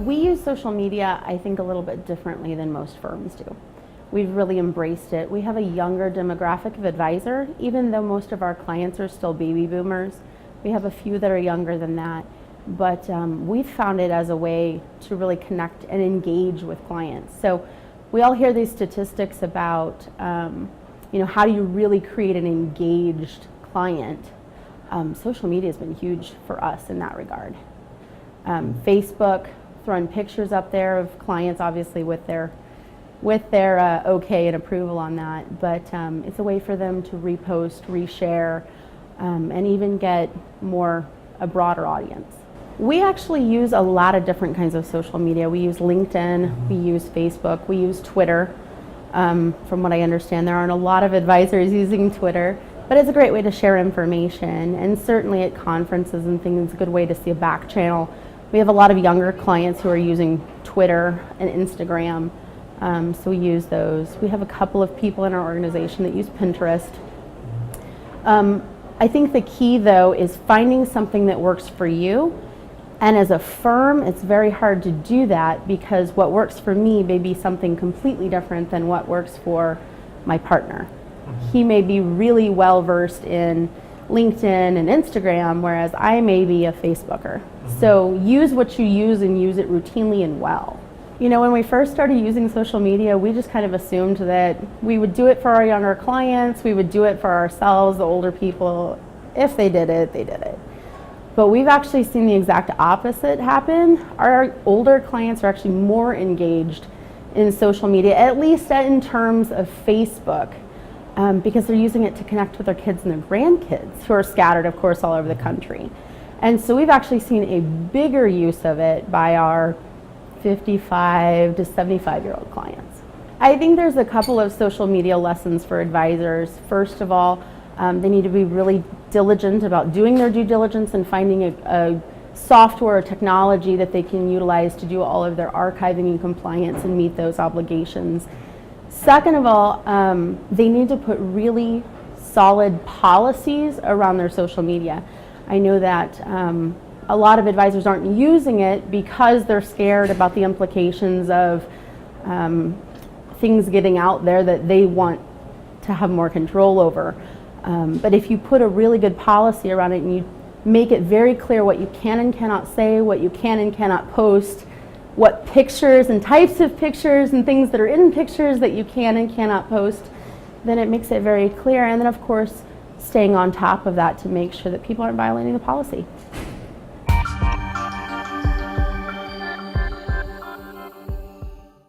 We use social media, I think, a little bit differently than most firms do. We've really embraced it. We have a younger demographic of advisor, even though most of our clients are still baby boomers. We have a few that are younger than that, but we've found it as a way to really connect and engage with clients. So we all hear these statistics about, how do you really create an engaged client? Social media has been huge for us in that regard. Facebook, throwing pictures up there of clients, obviously with their okay and approval on that, but it's a way for them to repost, reshare, and even get a broader audience. We actually use a lot of different kinds of social media. We use LinkedIn, we use Facebook, we use Twitter. From what I understand, there aren't a lot of advisors using Twitter, but it's a great way to share information, and certainly at conferences and things, it's a good way to see a back channel. We have a lot of younger clients who are using Twitter and Instagram, so we use those. We have a couple of people in our organization that use Pinterest. I think the key, though, is finding something that works for you. And as a firm, it's very hard to do that because what works for me may be something completely different than what works for my partner. He may be really well versed in LinkedIn and Instagram, whereas I may be a Facebooker. So use what you use and use it routinely and well. When we first started using social media, we just kind of assumed that we would do it for our younger clients, we would do it for ourselves, the older people. If they did it, they did it. But we've actually seen the exact opposite happen. Our older clients are actually more engaged in social media, at least in terms of Facebook, because they're using it to connect with their kids and their grandkids, who are scattered, of course, all over the country. And so we've actually seen a bigger use of it by our 55 to 75-year-old clients. I think there's a couple of social media lessons for advisors. First of all, they need to be really diligent about doing their due diligence and finding a software or technology that they can utilize to do all of their archiving and compliance and meet those obligations. Second of all, they need to put really solid policies around their social media. I know that a lot of advisors aren't using it because they're scared about the implications of things getting out there that they want to have more control over. But if you put a really good policy around it and you make it very clear what you can and cannot say, what you can and cannot post, what pictures and types of pictures and things that are in pictures that you can and cannot post, then it makes it very clear. And then, of course, staying on top of that to make sure that people aren't violating the policy.